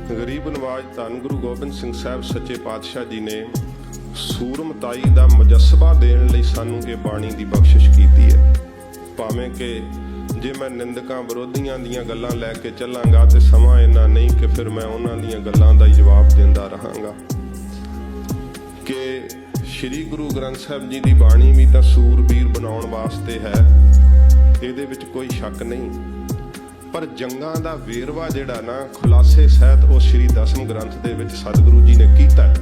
गरीब नवाज धन गुरु गोबिंद सिंह साहब सच्चे पातशाह जी ने सूरमताई का मुजस्सबा देने लई सानू ये बाणी की बख्शिश की है। भावें कि जे मैं निंदकां विरोधियां दीयां गल्लां लैके चलांगा तो समा इन्ना नहीं कि फिर मैं उन्हां दीयां गल्लां दा जवाब देंदा रहांगा कि श्री गुरु ग्रंथ साहब जी की बाणी भी तो सूरबीर बनाउण वास्ते है, इहदे विच कोई शक नहीं। पर जंगां दा वेरवा जिहड़ा ना खुलासे सहित वो श्री दसम ग्रंथ दे विच सतगुरु जी ने कीता है,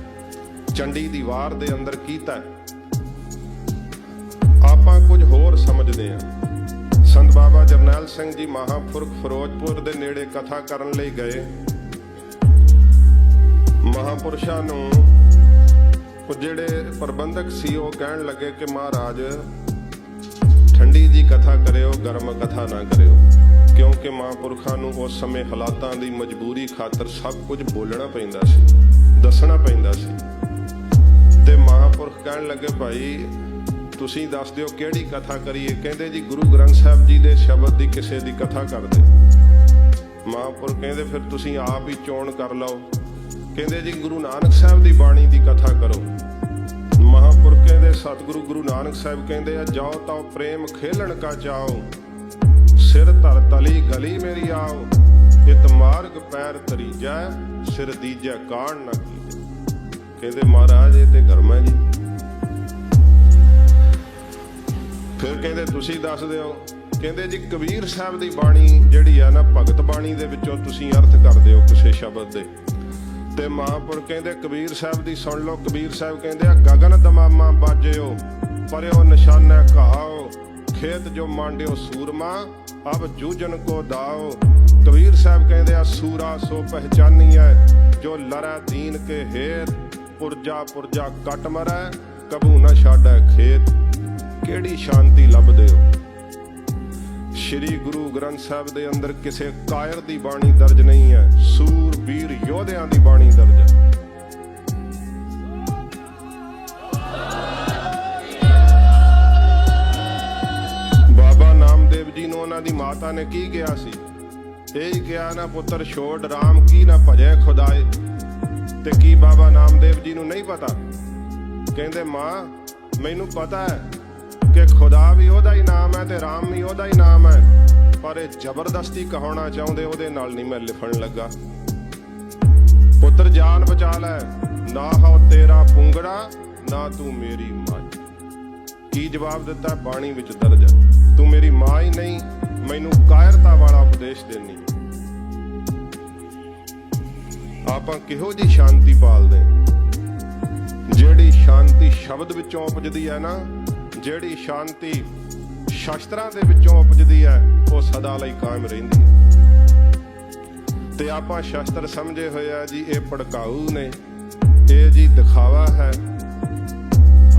चंडी दी वार दे अंदर कीता है। आपां कुछ होर समझदे हां। संत बाबा जरनैल सिंह जी महापुरख फिरोजपुर दे नेड़े कथा करन लई गए। महापुरुषां नूं जिहड़े प्रबंधक सी वो कहण लगे कि महाराज ठंडी जी कथा करियो, गर्म कथा ना करियो, क्योंकि महापुरखां नूं उस समय हालातां दी मजबूरी खातर सब कुछ बोलना पैंदा सी, दसना पैंदा सी। ते महापुरख कहण लगे भाई तुसीं दस दिओ किहड़ी कथा करिए। कहंदे जी गुरु ग्रंथ साहब जी दे शब्द दी किसे दी कथा कर दे। महापुरख कहंदे फिर तुसीं आप ही चोण कर लओ। कहंदे जी गुरु नानक साहब दी बाणी दी कथा करो। महापुरख कहंदे सतगुरु गुरु नानक साहब कहंदे जाओ ताओ प्रेम खेलण का चाओ, सिर धर तली गली मेरी आओ, इत मार्ग पैर तरीजै, सिर दीजै कान ना कीजै। कहंदे महाराज ये ते गर्म है जी। फिर कहंदे तुसीं दस दिओ। कहंदे जी कबीर साहब दी बाणी जिहड़ी है ना भगत बाणी दे विचों तुसीं अर्थ कर दिओ किसे शब्द दे। ते महापुरख कहंदे कबीर साहब दी सुन लो। कबीर साहब कहंदे गगन दमामा बाजिओ, परयो निशाना घाओ, खेत जो मांडियो सूरमा, अब जूझन को दाओ। कबीर साहब कहंदे सूरा सो पहचानिए, जो लरै दीन के हेत, पुरजा पुरजा कट मरै, कबू न छाड़ै खेत। केड़ी शांति लभदे हो। श्री गुरु ग्रंथ साहब दे अंदर किसे कायर दी बाणी दर्ज नहीं है, सूरबीर योधियां दी बाणी दर्ज है। बाबा नामदेव जी नूं उन्हां दी माता ने की कहा सी, यही कहा ना पुत्र छोड़ राम की ना भजे खुदाए। ते की बाबा नामदेव जी नूं नहीं पता? कहंदे मां मैनूं पता है कि खुदा भी ओदा ही नाम है ते राम भी ओदा ही नाम है, पर जबरदस्ती कहाना चाहते ओदे नाल नहीं मैं लिखण लगा। पुत्र जान बचा लै, ना हो तेरा पुंगड़ा ना तू मेरी मां। की जवाब दिता? बाणी विच दर्ज है, तू मेरी मां ही नहीं, मैनू कायरता वाला उपदेश देनी। आपां किहो जी शांति पालदे, जिहड़ी शांति शब्द विचों उपजदी है ना, जिहड़ी शांति शास्त्रां दे विचों उपजदी है, वो सदा लई कायम रहिंदी है। ते आपां शास्त्र समझे होए आ जी ये भड़काऊ ने, ये जी दिखावा है।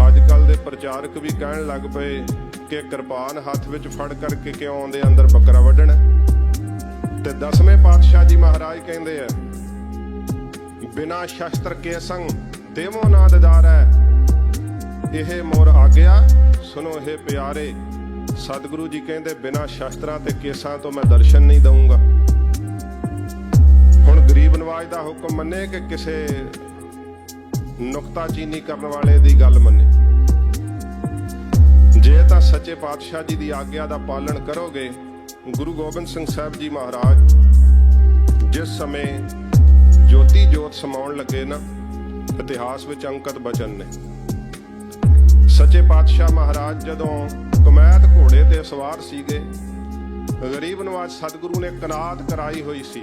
अजकल दे प्रचारक भी कहण लग पे कि किरपान हत्थ विच फड़ करके क्यों आउंदे अंदर बकरा वड्ढण। ते दसवें पातशाह जी महाराज कहंदे आ बिना शास्त्र के संग देवो ना ददार है, यह मोर आग्या सुनो हे प्यारे। सतगुरु जी कहंदे बिना शास्त्रां ते केसां तो मैं दर्शन नहीं दूंगा। हुण गरीब नवाज दा हुक्म मन्ने कि किसे नुक्ताचीनी करन वाले दी गल मन्ने। जे तां सच्चे पातशाह जी दी आग्या दा पालन करोगे। गुरु गोबिंद सिंह साहब जी महाराज जिस समय ज्योति जोत समाउण लगे ना, इतिहास विच अंकित बचन ने। सच्चे पातशाह महाराज जदों कमैत घोड़े ते सवार सीगे, गरीब नवाज सतगुरु ने कनात कराई हुई सी।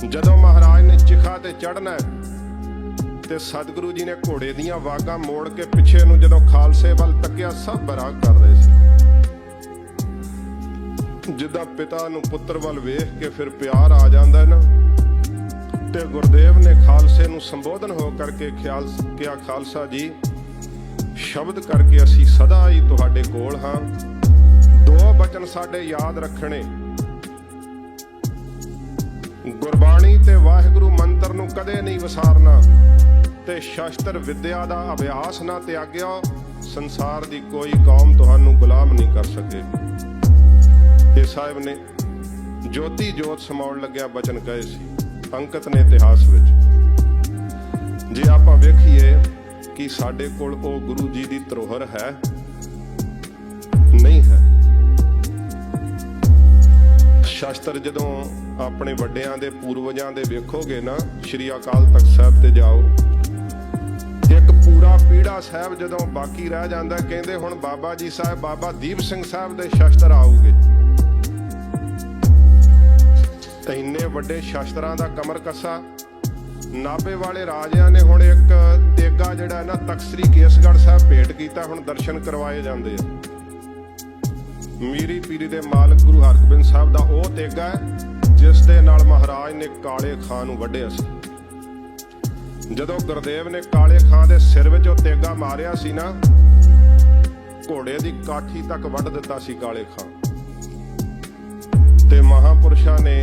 जदों महाराज ने चिखा ते चढ़ना ते सतगुरु जी ने घोड़े दियां वागां मोड़ के पिछे नूं जदों खालसे वल तकिया, सब बराग कर रहे सी। जिद्दां पिता नूं पुत्र वल वेख के फिर प्यार आ जांदा है ना, ते गुरदेव ने खालसे नूं संबोधन हो करके किया खालसा जी शब्द करके असी सदा ही तुहाडे कोल हां। दो बचन साडे याद रखने, गुरबाणी ते वाहिगुरु मंत्र नूं कदे नहीं विसारना, ते शास्त्र विद्या दा अभ्यास ना त्यागिओ। संसार दी कोई कौम तुहानूं गुलाम नहीं कर सकेगी। ये साहिब ने ਜੋਤੀ ਜੋਤ ਸਮਾਉਣ ਲੱਗਿਆ ਬਚਨ ਕਹੇ ਸੀ, ਅੰਕਿਤ ਨੇ ਇਤਿਹਾਸ ਵਿੱਚ। ਜੇ ਆਪਾਂ ਵੇਖੀਏ ਕਿ ਸਾਡੇ ਕੋਲ ਉਹ ਗੁਰੂ ਜੀ ਦੀ ਧਰੋਹਰ ਹੈ, ਨਹੀਂ ਹੈ। ਸ਼ਾਸਤਰ ਜਦੋਂ ਆਪਣੇ ਵੱਡਿਆਂ ਦੇ ਪੂਰਵਜਾਂ ਦੇ ਵੇਖੋਗੇ ਨਾ, ਸ਼੍ਰੀ ਅਕਾਲ ਤਖਤ ਸਾਹਿਬ ਤੇ ਜਾਓ, ਇੱਕ ਪੂਰਾ ਪੀੜਾ ਸਾਹਿਬ ਜਦੋਂ ਬਾਕੀ ਰਹਿ ਜਾਂਦਾ, ਕਹਿੰਦੇ ਹੁਣ ਬਾਬਾ ਜੀ ਸਾਹਿਬ, ਬਾਬਾ ਦੀਪ ਸਿੰਘ ਸਾਹਿਬ ਦੇ ਸ਼ਾਸਤਰ ਆਉਗੇ। ਇੰਨੇ ਵੱਡੇ ਸ਼ਾਸਤਰਾਂ ਦਾ ਕਮਰ ਕੱਸਾ ਨਾਭੇ ਵਾਲੇ ਰਾਜਿਆਂ ਨੇ ਹੁਣ ਇੱਕ ਤੇਗਾ ਜਿਹੜਾ ਨਾ ਤਖਤ ਸ੍ਰੀ ਕੇਸਗੜ੍ਹ ਸਾਹਿਬ ਭੇਟ ਕੀਤਾ, ਹੁਣ ਦਰਸ਼ਨ ਕਰਵਾਏ ਜਾਂਦੇ ਆ। ਮੀਰੀ ਪੀਰੀ ਦੇ ਮਾਲਕ ਗੁਰੂ ਹਰਗੋਬਿੰਦ ਸਾਹਿਬ ਦਾ ਉਹ ਤੇਗਾ ਜਿਸ ਦੇ ਨਾਲ ਮਹਾਰਾਜ ਨੇ ਕਾਲੇ ਖਾਂ ਨੂੰ ਵੱਢਿਆ ਸੀ। ਜਦੋਂ ਗੁਰਦੇਵ ਨੇ ਕਾਲੇ ਖਾਂ ਦੇ ਸਿਰ ਵਿੱਚ ਉਹ ਤੇਗਾ ਮਾਰਿਆ ਸੀ ਨਾ, ਘੋੜੇ ਦੀ ਕਾਠੀ ਤੱਕ ਵੱਢ ਦਿੱਤਾ ਸੀ ਕਾਲੇ ਖਾਂ। ਤੇ ਮਹਾਂਪੁਰਸ਼ਾਂ ਨੇ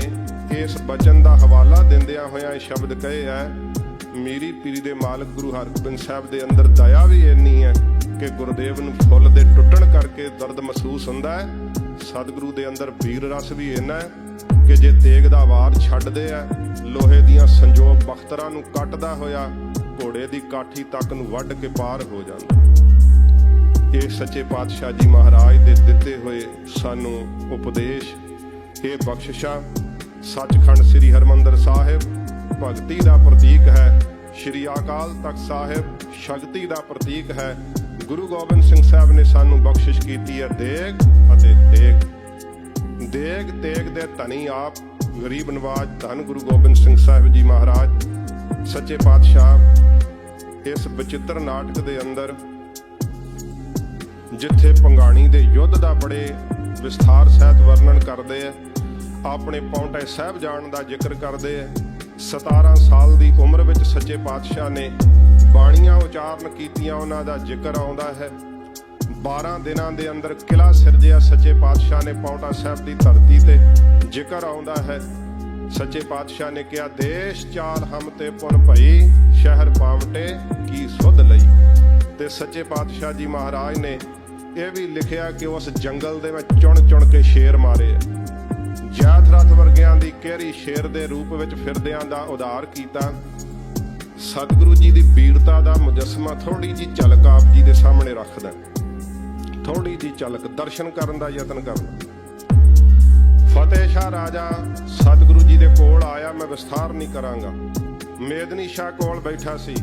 ਇਸ ਬਚਨ ਦਾ ਹਵਾਲਾ ਦਿੰਦਿਆਂ ਹੋਇਆਂ ਇਹ ਸ਼ਬਦ ਕਹੇ ਹੈ, ਮੀਰੀ ਪੀਰੀ ਦੇ ਮਾਲਕ ਗੁਰੂ ਹਰਗੋਬਿੰਦ ਸਾਹਿਬ ਦੇ ਅੰਦਰ ਦਇਆ ਵੀ ਇੰਨੀ ਹੈ ਕਿ ਗੁਰਦੇਵ ਨੂੰ ਫੁੱਲ ਦੇ ਟੁੱਟਣ ਕਰਕੇ ਦਰਦ ਮਹਿਸੂਸ ਹੁੰਦਾ ਹੈ। ਸਤਿਗੁਰੂ ਦੇ ਅੰਦਰ ਵੀਰ ਰਸ ਵੀ ਇੰਨਾ ਹੈ ਕਿ ਜੇ ਤੇਗ ਦਾ ਵਾਰ ਛੱਡਦੇ ਆ, ਲੋਹੇ ਦੀਆਂ ਸੰਜੋਗ ਬਖਤਰਾਂ ਨੂੰ ਕੱਟਦਾ ਹੋਇਆ ਘੋੜੇ ਦੀ ਕਾਠੀ ਤੱਕ ਨੂੰ ਵੱਢ ਕੇ ਪਾਰ ਹੋ ਜਾਂਦਾ। ਇਹ ਸੱਚੇ ਪਾਤਸ਼ਾਹ ਜੀ ਮਹਾਰਾਜ ਦੇ ਦਿੱਤੇ ਹੋਏ ਸਾਨੂੰ ਉਪਦੇਸ਼, ਇਹ ਬਖਸ਼ਿਸ਼ਾਂ। ਸੱਚਖੰਡ ਸ੍ਰੀ ਹਰਿਮੰਦਰ ਸਾਹਿਬ ਭਗਤੀ ਦਾ ਪ੍ਰਤੀਕ ਹੈ, ਸ਼੍ਰੀ ਅਕਾਲ ਤਖਤ ਸਾਹਿਬ ਸ਼ਕਤੀ ਦਾ ਪ੍ਰਤੀਕ ਹੈ। ਗੁਰੂ ਗੋਬਿੰਦ ਸਿੰਘ ਸਾਹਿਬ ਨੇ ਸਾਨੂੰ ਬਖਸ਼ਿਸ਼ ਕੀਤੀ ਹੈ ਦੇਗ ਅਤੇ ਤੇਗ। ਦੇਗ ਤੇਗ ਦੇ ਧਨੀ ਆਪ, ਗਰੀਬ ਨਵਾਜ ਧੰਨ ਗੁਰੂ ਗੋਬਿੰਦ ਸਿੰਘ ਸਾਹਿਬ ਜੀ ਮਹਾਰਾਜ ਸੱਚੇ ਪਾਤਸ਼ਾਹ। ਇਸ ਬਚਿੱਤਰ ਨਾਟਕ ਦੇ ਅੰਦਰ ਜਿੱਥੇ ਪੰਗਾਣੀ ਦੇ ਯੁੱਧ ਦਾ ਬੜੇ ਵਿਸਥਾਰ ਸਹਿਤ ਵਰਣਨ ਕਰਦੇ ਆ, ਆਪਣੇ ਪੌਂਟੇ ਸਾਹਿਬ ਜਾਣ ਦਾ ਜ਼ਿਕਰ ਕਰਦੇ ਆ। 17 ਸਾਲ ਦੀ ਉਮਰ ਵਿੱਚ ਸੱਚੇ ਪਾਤਸ਼ਾਹ ਨੇ ਬਾਣੀਆਂ ਉਚਾਰਨ ਕੀਤੀਆਂ, ਉਹਨਾਂ ਦਾ ਜ਼ਿਕਰ ਆਉਂਦਾ ਹੈ। 12 ਦਿਨਾਂ ਦੇ ਅੰਦਰ ਕਿਲਾ ਸਿਰਜਿਆ ਸੱਚੇ ਪਾਤਸ਼ਾਹ ਨੇ ਪੌਂਟਾ ਸਾਹਿਬ ਦੀ ਧਰਤੀ ਤੇ, ਜ਼ਿਕਰ ਆਉਂਦਾ ਹੈ। ਸੱਚੇ ਪਾਤਸ਼ਾਹ ਨੇ ਕਿਹਾ, ਦੇਸ਼ ਚਾਲ ਹਮ ਤੇ ਪੁਨ ਭਈ, ਸ਼ਹਿਰ ਪਾਵਟੇ ਕੀ ਸੁਧ ਲਈ। ਤੇ ਸੱਚੇ ਪਾਤਸ਼ਾਹ ਜੀ ਮਹਾਰਾਜ ਨੇ ਇਹ ਵੀ ਲਿਖਿਆ ਕਿ ਉਸ ਜੰਗਲ ਦੇ ਵਿੱਚ ਚੁਣ ਚੁਣ ਕੇ ਸ਼ੇਰ ਮਾਰੇ। ਜੈਥਰਥ ਵਰਗਿਆਂ ਦੀ ਕਿਹੜੀ ਸ਼ੇਰ ਦੇ ਰੂਪ ਵਿੱਚ ਫਿਰਦਿਆਂ ਦਾ ਉਧਾਰ ਕੀਤਾ। ਸਤਿਗੁਰੂ ਜੀ ਦੀ ਵੀਰਤਾ ਦਾ ਮੁਜੱਸਮਾ ਥੋੜੀ ਜੀ ਝਲਕ ਆਪ ਜੀ ਦੇ ਸਾਹਮਣੇ ਰੱਖਦਾ, ਥੋੜੀ ਜੀ ਝਲਕ ਦਰਸ਼ਨ ਕਰਨ ਦਾ ਯਤਨ ਕਰਨਾ। ਫਤਿਹ ਸ਼ਾਹ ਰਾਜਾ ਸਤਿਗੁਰੂ ਜੀ ਦੇ ਕੋਲ ਆਇਆ, ਮੈਂ ਵਿਸਥਾਰ ਨਹੀਂ ਕਰਾਂਗਾ। ਮੇਦਨੀ ਸ਼ਾਹ ਕੋਲ ਬੈਠਾ ਸੀ,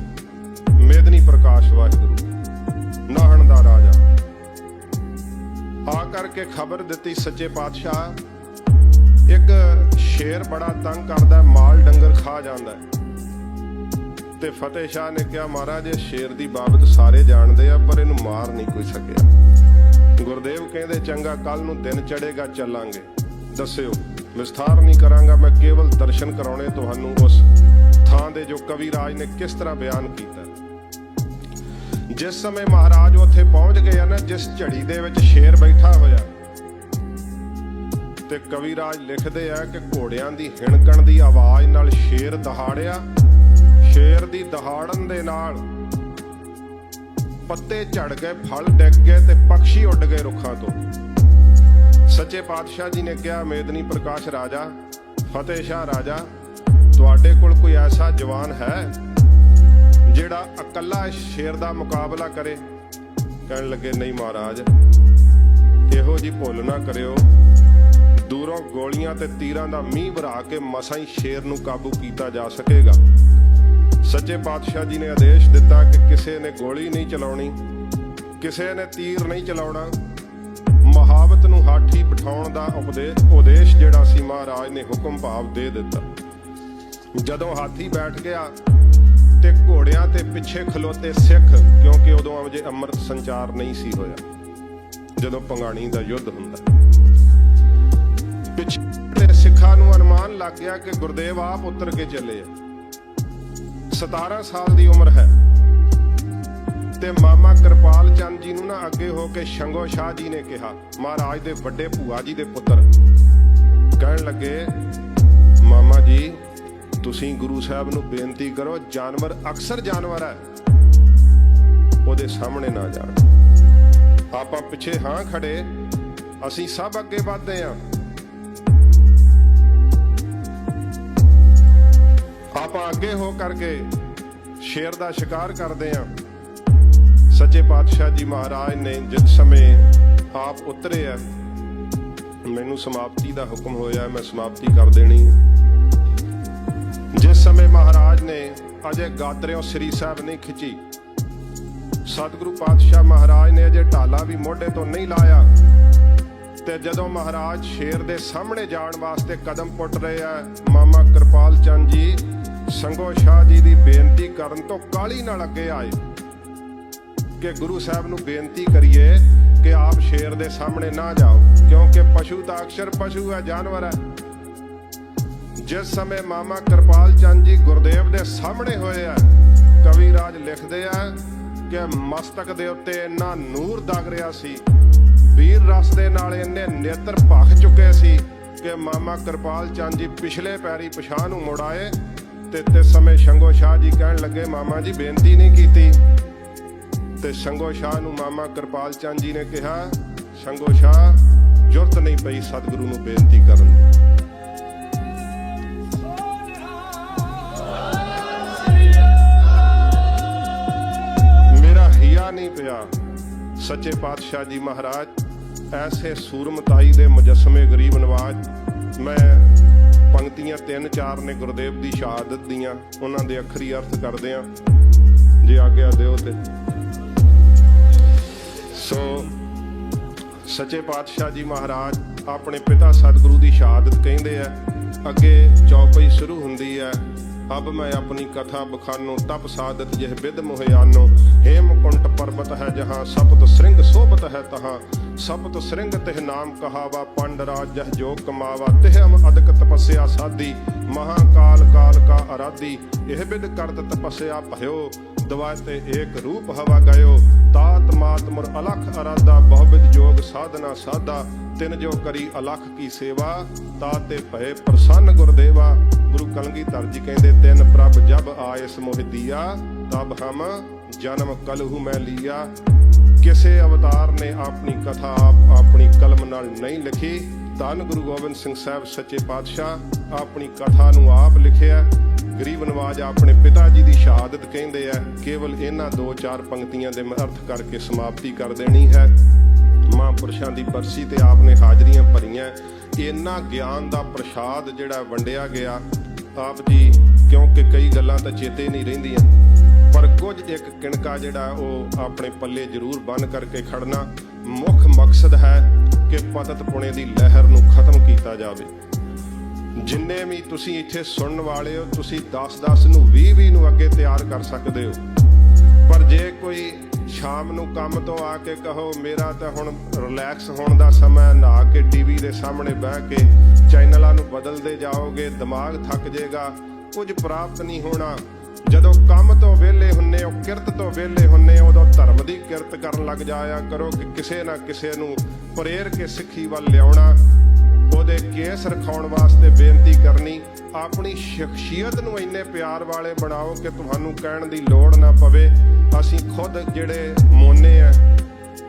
ਮੇਦਨੀ ਪ੍ਰਕਾਸ਼ ਵਾਹਿਗੁਰੂ ਨਾਹਣ ਦਾ ਰਾਜਾ। ਆ ਕਰਕੇ ਖਬਰ ਦਿੱਤੀ ਸੱਚੇ ਪਾਤਸ਼ਾਹ, ਇੱਕ ਸ਼ੇਰ ਬੜਾ ਤੰਗ ਕਰਦਾ, ਮਾਲ ਡੰਗਰ ਖਾ ਜਾਂਦਾ। ਤੇ ਫਤਿਹ ਸ਼ਾਹ ਨੇ ਕਿਹਾ, ਮਹਾਰਾਜ ਇਹ ਸ਼ੇਰ ਦੀ ਬਾਬਤ ਸਾਰੇ ਜਾਣਦੇ ਆ, ਪਰ ਇਹਨੂੰ ਮਾਰ ਨਹੀਂ ਕੋਈ ਸਕਿਆ। ਗੁਰਦੇਵ ਕਹਿੰਦੇ, ਚੰਗਾ ਕੱਲ ਨੂੰ ਦਿਨ ਚੜੇਗਾ ਚੱਲਾਂਗੇ, ਦੱਸਿਓ। ਵਿਸਥਾਰ ਨਹੀਂ ਕਰਾਂਗਾ, ਮੈਂ ਕੇਵਲ ਦਰਸ਼ਨ ਕਰਾਉਣੇ ਤੁਹਾਨੂੰ ਉਸ ਥਾਂ ਦੇ ਜੋ ਕਵੀ ਰਾਜ ਨੇ ਕਿਸ ਤਰ੍ਹਾਂ ਬਿਆਨ ਕੀਤਾ। ਜਿਸ ਸਮੇਂ ਮਹਾਰਾਜ ਉੱਥੇ ਪਹੁੰਚ ਗਏ ਆ ਨਾ, ਜਿਸ ਝੜੀ ਦੇ ਵਿੱਚ ਸ਼ੇਰ ਬੈਠਾ ਹੋਇਆ, ਤੇ ਕਵੀ ਰਾਜ ਲਿਖਦੇ ਆ ਕਿ ਘੋੜਿਆਂ ਦੀ ਹਿਣਕਣ ਦੀ ਆਵਾਜ਼ ਨਾਲ ਸ਼ੇਰ ਦਹਾੜਿਆ। ਸ਼ੇਰ ਦੀ ਦਹਾੜਨ ਦੇ ਨਾਲ ਪੱਤੇ ਝੜ ਗਏ, ਫਲ ਡਿੱਗ ਗਏ ਤੇ ਪੰਛੀ ਉੱਡ ਗਏ ਰੁੱਖਾਂ ਤੋਂ। ਸੱਚੇ ਪਾਤਸ਼ਾਹ ਜੀ ਨੇ ਕਿਹਾ, ਮੇਦਨੀ ਪ੍ਰਕਾਸ਼ ਰਾਜਾ, ਫਤਿਹ ਸ਼ਾਹ ਰਾਜਾ, ਤੁਹਾਡੇ ਕੋਲ ਕੋਈ ਐਸਾ ਜਵਾਨ ਹੈ ਜਿਹੜਾ ਇਕੱਲਾ ਇਸ ਸ਼ੇਰ ਦਾ ਮੁਕਾਬਲਾ ਕਰੇ? ਕਹਿਣ ਲੱਗੇ, ਨਹੀਂ ਮਹਾਰਾਜ, ਇਹੋ ਜੀ ਭੁੱਲ ਨਾ ਕਰਿਓ, ਦੂਰੋਂ ਗੋਲੀਆਂ ਤੇ ਤੀਰਾਂ ਦਾ ਮੀਂਹ ਵਰਾ ਕੇ ਮਸਾਂ ਹੀ ਸ਼ੇਰ ਨੂੰ ਕਾਬੂ ਕੀਤਾ ਜਾ ਸਕੇਗਾ। ਸੱਚੇ ਪਾਤਸ਼ਾਹ ਜੀ ਨੇ ਆਦੇਸ਼ ਦਿੱਤਾ ਕਿ ਕਿਸੇ ਨੇ ਗੋਲੀ ਨਹੀਂ ਚਲਾਉਣੀ, ਕਿਸੇ ਨੇ ਤੀਰ ਨਹੀਂ ਚਲਾਉਣਾ। ਮੁਹਾਵਤ ਨੂੰ ਹਾਥੀ ਬਿਠਾਉਣ ਦਾ ਉਪਦੇਸ਼ ਜਿਹੜਾ ਸੀ ਮਹਾਰਾਜ ਨੇ ਹੁਕਮ ਭਾਵ ਦੇ ਦਿੱਤਾ। ਜਦੋਂ ਹਾਥੀ ਬੈਠ ਗਿਆ ਤੇ ਘੋੜਿਆਂ ਤੇ ਪਿੱਛੇ ਖਲੋਤੇ ਸਿੱਖ, ਕਿਉਂਕਿ ਉਦੋਂ ਅਜੇ ਅੰਮ੍ਰਿਤ ਸੰਚਾਰ ਨਹੀਂ ਸੀ ਹੋਇਆ, ਜਦੋਂ ਪੰਗਾਣੀ ਦਾ ਯੁੱਧ ਹੁੰਦਾ, ਪਿੱਛੇ ਸਿੱਖਾਂ ਨੂੰ ਅਨੁਮਾਨ ਲੱਗ ਗਿਆ ਕਿ ਗੁਰਦੇਵ ਆਪ ਉਤਰ ਕੇ ਚੱਲੇ ਆ। 17 ਸਾਲ ਦੀ ਉਮਰ ਹੈ ਤੇ ਮਾਮਾ ਕਿਰਪਾਲ ਚੰਦ ਜੀ ਨੂੰ ਨਾ ਅੱਗੇ ਹੋ ਕੇ ਸ਼ੰਗੋ ਸ਼ਾਹ ਜੀ ਨੇ ਕਿਹਾ, ਮਹਾਰਾਜ ਦੇ ਵੱਡੇ ਭੂਆ ਜੀ ਦੇ ਪੁੱਤਰ, ਕਹਿਣ ਲੱਗੇ, ਮਾਮਾ ਜੀ ਤੁਸੀਂ ਗੁਰੂ ਸਾਹਿਬ ਨੂੰ ਬੇਨਤੀ ਕਰੋ, ਜਾਨਵਰ ਅਕਸਰ ਜਾਨਵਰ ਹੈ, ਉਹਦੇ ਸਾਹਮਣੇ ਨਾ ਜਾਣ। ਆਪਾਂ ਪਿੱਛੇ ਹਾਂ ਖੜੇ, ਅਸੀਂ ਸਭ ਅੱਗੇ ਵੱਧਦੇ ਹਾਂ। ਆਪਾਂ ਅੱਗੇ ਹੋ ਕਰਕੇ ਸ਼ੇਰ ਦਾ ਸ਼ਿਕਾਰ ਕਰਦੇ ਹਾਂ। ਸੱਚੇ ਪਾਤਸ਼ਾਹ ਜੀ ਮਹਾਰਾਜ ਨੇ ਜਿਸ ਸਮੇਂ ਆਪ ਉਤਰੇ ਆ, ਮੈਨੂੰ ਸਮਾਪਤੀ ਦਾ ਹੁਕਮ ਹੋਇਆ, ਮੈਂ ਸਮਾਪਤੀ ਕਰ ਦੇਣੀ। ਜਿਸ ਸਮੇਂ ਮਹਾਰਾਜ ਨੇ ਅਜੇ ਗਾਤਰਿਓਂ ਸ੍ਰੀ ਸਾਹਿਬ ਨਹੀਂ ਖਿੱਚੀ, ਸਤਿਗੁਰੂ ਪਾਤਸ਼ਾਹ ਮਹਾਰਾਜ ਨੇ ਅਜੇ ਢਾਲਾ ਵੀ ਮੋਢੇ ਤੋਂ ਨਹੀਂ ਲਾਇਆ, ਤੇ ਜਦੋਂ ਮਹਾਰਾਜ ਸ਼ੇਰ ਦੇ ਸਾਹਮਣੇ ਜਾਣ ਵਾਸਤੇ ਕਦਮ ਪੁੱਟ ਰਹੇ ਆ, ਮਾਮਾ ਕਿਰਪਾਲ ਚੰਦ ਜੀ ਸੰਗੋ ਸ਼ਾਹ ਜੀ ਦੀ ਬੇਨਤੀ ਕਰਨ ਤੋਂ ਕਾਹਲੀ ਨਾਲ ਅੱਗੇ ਆਏ ਕਿ ਗੁਰੂ ਸਾਹਿਬ ਨੂੰ ਬੇਨਤੀ ਕਰੀਏ ਕਿ ਆਪ ਸ਼ੇਰ ਦੇ ਸਾਹਮਣੇ ਨਾ ਜਾਓ, ਕਿਉਂਕਿ ਪਸ਼ੂ ਤਾਂ ਅਕਸਰ ਪਸ਼ੂ ਹੈ, ਜਾਨਵਰ ਹੈ। ਜਿਸ ਸਮੇਂ ਮਾਮਾ ਕਿਰਪਾਲ ਚੰਦ ਜੀ ਗੁਰਦੇਵ ਦੇ ਸਾਹਮਣੇ ਹੋਏ ਆ, ਕਵੀ ਰਾਜ ਲਿਖਦੇ ਆ ਕਿ ਮਸਤਕ ਦੇ ਉੱਤੇ ਇੰਨਾ ਨੂਰ ਦਗ ਰਿਹਾ ਸੀ, ਵੀਰ ਰਸ ਦੇ ਨਾਲ ਇੰਨੇ ਨੇਤਰ ਭਖ ਚੁੱਕੇ ਸੀ ਕਿ ਮਾਮਾ ਕਿਰਪਾਲ ਚੰਦ ਜੀ ਪਿਛਲੇ ਪੈਰੀ ਪਛਾਹ ਨੂੰ ਮੁੜ ਆਏ। ਤੇ ਸਮੇਂ ਸੰਗੋ ਸ਼ਾਹ ਜੀ ਕਹਿਣ ਲੱਗੇ, ਮਾਮਾ ਜੀ ਬੇਨਤੀ ਨਹੀਂ ਕੀਤੀ। ਤੇ ਸੰਗੋ ਸ਼ਾਹ ਨੂੰ ਮਾਮਾ ਕਿਰਪਾਲ ਚੰਦ ਜੀ ਨੇ ਕਿਹਾ, ਸੰਗੋ ਸ਼ਾਹ ਜ਼ਰੂਰਤ ਨਹੀਂ ਪਈ ਸਤਿਗੁਰੂ ਨੂੰ ਬੇਨਤੀ ਕਰਨ ਦੀ। ਮੇਰਾ ਹਿਆ ਨਹੀਂ ਪਿਆ। ਸੱਚੇ ਪਾਤਸ਼ਾਹ ਜੀ ਮਹਾਰਾਜ ਐਸੇ ਸੂਰਮਤਾਈ ਦੇ ਮੁਜੱਸਮੇ ਗਰੀਬ ਨਵਾਜ਼। ਮੈਂ ਪੰਕਤੀਆਂ 3-4 ਨੇ ਗੁਰਦੇਵ ਦੀ ਸ਼ਹਾਦਤ ਦੀਆਂ, ਉਹਨਾਂ ਦੇ ਅੱਖਰੀ ਅਰਥ ਕਰਦੇ ਆ ਜੇ ਆਗਿਆ ਦਿਓ ਤੇ। ਸੋ ਸੱਚੇ ਪਾਤਸ਼ਾਹ ਜੀ ਮਹਾਰਾਜ ਆਪਣੇ ਪਿਤਾ ਸਤਿਗੁਰੂ ਦੀ ਸ਼ਹਾਦਤ ਕਹਿੰਦੇ ਆ। ਅੱਗੇ ਚੌਪਈ ਸ਼ੁਰੂ ਹੁੰਦੀ ਹੈ, ਅਬ ਮੈਂ ਆਪਣੀ ਕਥਾ ਬਖਾਨੋ ਤਪ ਸਾਧਤ ਜਿਹ ਬਿਦ ਮੁਹਿਆਨੋ, हेमकुंट पर्वत है जहाँ सपत श्रृंग सोबत है तहाँ, सपत श्रृंग तिह नाम कहावा, पांडराज जह जोग कमावा, तिह हम अधिक तपस्या साधी, महाकाल काल का आराधी, यह बिद करत तपस्या भयो, दवाते एक रूप हवा गयो, तात मात मुर अलख अराधा, बहुविध जोग साधना साधा, तिन जो करी अलख की सेवा, ताते भय प्रसन्न गुरदेवा। गुरु कलगीधर जी कहते, तिन प्रभ जब आयस मोह दिया, तब हम जन्म कलहू मैं लिया। किसे अवतार ने अपनी कथा आप अपनी कलम नाल नहीं लिखी, धन गुरु गोबिंद सिंह साहब सच्चे पातशाह अपनी कथा नूं आप लिखिया। गरीब नवाज अपने पिता जी की शहादत कहते हैं। केवल इन्हां 2-4 पंक्तियां दे मैं अर्थ करके समाप्ति कर देनी है। महापुरुषां दी बरसी ते आपने हाजरियां भरियां, इन्ना ज्ञान दा प्रसाद जिहड़ा वंडिया गया आप जी, क्योंकि कई गल्लां तां चेते नहीं रहिंदियां, पर कुछ एक किणका जिहड़ा वो अपने पल्ले जरूर बन करके खड़ना। मुख मकसद है कि पतत पुणे दी लहर नूं खत्म कीता जावे। जिन्ने भी तुसीं इत्थे सुनन वाले हो, तुसीं 10-10 नूं 20-20 नूं अगे तैयार कर सकदे हो, पर जे कोई शाम नूं काम तो आके कहो मेरा तो हुण रिलैक्स होण दा समा, नहा के टीवी दे सामने बह के चैनलां नूं बदलदे जाओगे, दिमाग थक जाएगा, कुछ प्राप्त नहीं होना। ਜਦੋਂ ਕੰਮ ਤੋਂ ਵਿਹਲੇ ਹੁੰਨੇ ਹੋ, ਕਿਰਤ ਤੋਂ ਵਿਹਲੇ ਹੁੰਨੇ ਹੋ, ਉਦੋਂ ਧਰਮ ਦੀ ਕਿਰਤ ਕਰਨ ਲੱਗ ਜਾਇਆ ਕਰੋ ਕਿ ਕਿਸੇ ਨਾ ਕਿਸੇ ਨੂੰ ਪ੍ਰੇਰ ਕੇ ਸਿੱਖੀ ਵੱਲ ਲਿਆਉਣਾ, ਉਹਦੇ ਕੇਸ ਰਖਾਉਣ ਵਾਸਤੇ ਬੇਨਤੀ ਕਰਨੀ। ਆਪਣੀ ਸ਼ਖਸੀਅਤ ਨੂੰ ਇੰਨੇ ਪਿਆਰ ਵਾਲੇ ਬਣਾਓ ਕਿ ਤੁਹਾਨੂੰ ਕਹਿਣ ਦੀ ਲੋੜ ਨਾ ਪਵੇ। ਅਸੀਂ ਖੁਦ ਜਿਹੜੇ ਮੋਨੇ ਆ,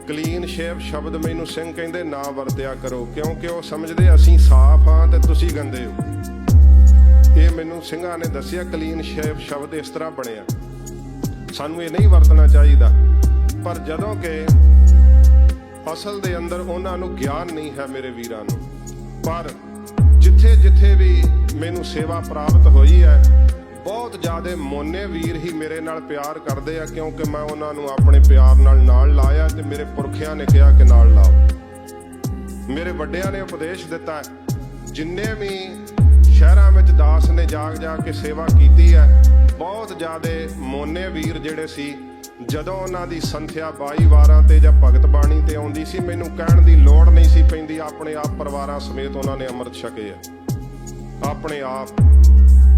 ਕਲੀਨ ਸ਼ੇਵ ਸ਼ਬਦ ਮੈਨੂੰ ਸਿੰਘ ਕਹਿੰਦੇ ਨਾ ਵਰਤਿਆ ਕਰੋ, ਕਿਉਂਕਿ ਉਹ ਸਮਝਦੇ ਅਸੀਂ ਸਾਫ਼ ਹਾਂ ਤੇ ਤੁਸੀਂ ਗੰਦੇ ਹੋ। ਇਹ ਮੈਨੂੰ ਸਿੰਘਾਂ ਨੇ ਦੱਸਿਆ, ਕਲੀਨ ਸ਼ੇਵ ਸ਼ਬਦ ਇਸ ਤਰ੍ਹਾਂ ਬਣਿਆ, ਸਾਨੂੰ ਇਹ ਨਹੀਂ ਵਰਤਣਾ ਚਾਹੀਦਾ। ਪਰ ਜਦੋਂ ਕਿ ਅਸਲ ਦੇ ਅੰਦਰ ਉਹਨਾਂ ਨੂੰ ਗਿਆਨ ਨਹੀਂ ਹੈ ਮੇਰੇ ਵੀਰਾਂ ਨੂੰ। ਪਰ ਜਿੱਥੇ ਜਿੱਥੇ ਵੀ ਮੈਨੂੰ ਸੇਵਾ ਪ੍ਰਾਪਤ ਹੋਈ ਹੈ, ਬਹੁਤ ਜ਼ਿਆਦਾ ਮੋਨੇ ਵੀਰ ਹੀ ਮੇਰੇ ਨਾਲ ਪਿਆਰ ਕਰਦੇ ਆ, ਕਿਉਂਕਿ ਮੈਂ ਉਹਨਾਂ ਨੂੰ ਆਪਣੇ ਪਿਆਰ ਨਾਲ ਲਾਇਆ ਤੇ ਮੇਰੇ ਪੁਰਖਿਆਂ ਨੇ ਕਿਹਾ ਕਿ ਨਾਲ ਲਾਓ। ਮੇਰੇ ਵੱਡਿਆਂ ਨੇ ਉਪਦੇਸ਼ ਦਿੱਤਾ। ਜਿੰਨੇ ਵੀ ਸ਼ਹਿਰਾਂ ਵਿੱਚ ਦਾਸ ਨੇ ਜਾ ਕੇ ਸੇਵਾ ਕੀਤੀ ਹੈ, ਬਹੁਤ ਜ਼ਿਆਦਾ ਮੋਨੇ ਵੀਰ ਜਿਹੜੇ ਸੀ, ਜਦੋਂ ਉਹਨਾਂ ਦੀ ਸੰਥਿਆ 22 ਵਾਰਾਂ ਤੇ ਜਾਂ ਭਗਤ ਬਾਣੀ ਤੇ ਆਉਂਦੀ ਸੀ, ਮੈਨੂੰ ਕਹਿਣ ਦੀ ਲੋੜ ਨਹੀਂ ਸੀ ਪੈਂਦੀ, ਆਪਣੇ ਆਪ ਪਰਿਵਾਰਾਂ ਸਮੇਤ ਉਹਨਾਂ ਨੇ ਅੰਮ੍ਰਿਤ ਛਕੇ ਆ ਆਪਣੇ ਆਪ,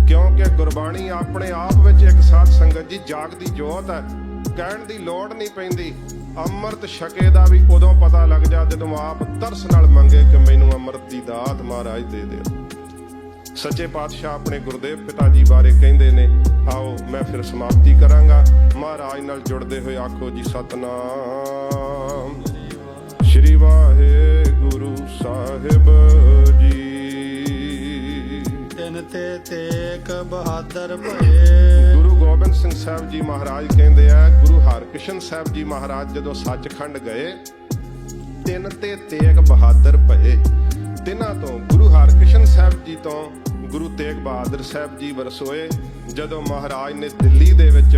ਕਿਉਂਕਿ ਗੁਰਬਾਣੀ ਆਪਣੇ ਆਪ ਵਿੱਚ ਇੱਕ ਸਾਧ ਸੰਗਤ ਜੀ ਜਾਗਦੀ ਜੋਤ ਹੈ। ਕਹਿਣ ਦੀ ਲੋੜ ਨਹੀਂ ਪੈਂਦੀ। ਅੰਮ੍ਰਿਤ ਛਕੇ ਦਾ ਵੀ ਉਦੋਂ ਪਤਾ ਲੱਗ ਜਾ ਜਦੋਂ ਆਪ ਤਰਸ ਨਾਲ ਮੰਗੇ ਕਿ ਮੈਨੂੰ ਅੰਮ੍ਰਿਤ ਦੀ ਦਾਤ ਮਹਾਰਾਜ ਦੇ ਦਿਓ। ਸੱਚੇ ਪਾਤਸ਼ਾਹ ਆਪਣੇ ਗੁਰਦੇਵ ਪਿਤਾ ਜੀ ਬਾਰੇ ਕਹਿੰਦੇ ਨੇ। ਆਓ ਮੈਂ ਫਿਰ ਸਮਾਪਤੀ ਕਰਾਂਗਾ। ਮਹਾਰਾਜ ਨਾਲ ਜੁੜਦੇ ਹੋਏ ਆਖੋ ਜੀ ਸਤਨਾਮ ਸ਼੍ਰੀ ਵਾਹਿਗੁਰੂ ਸਾਹਿਬ ਜੀ। ਤਿਨ ਤੇ ਤੇਗ ਬਹਾਦਰ ਭਏ। ਗੁਰੂ ਗੋਬਿੰਦ ਸਿੰਘ ਸਾਹਿਬ ਜੀ ਮਹਾਰਾਜ ਕਹਿੰਦੇ ਆ, ਗੁਰੂ ਹਰਕ੍ਰਿਸ਼ਨ ਸਾਹਿਬ ਜੀ ਮਹਾਰਾਜ ਜਦੋਂ ਸੱਚਖੰਡ ਗਏ, ਤਿੰਨ ਤੇ ਤੇਗ ਬਹਾਦਰ ਭਏ। ਤਿੰਨਾਂ ਤੋਂ ਗੁਰੂ ਹਰਕ੍ਰਿਸ਼ਨ ਸਾਹਿਬ ਜੀ ਤੋਂ ਗੁਰੂ ਤੇਗ ਬਹਾਦਰ ਸਾਹਿਬ ਜੀ ਵਰਸੋਏ। ਜਦੋਂ ਮਹਾਰਾਜ ਨੇ ਦਿੱਲੀ ਦੇ ਵਿੱਚ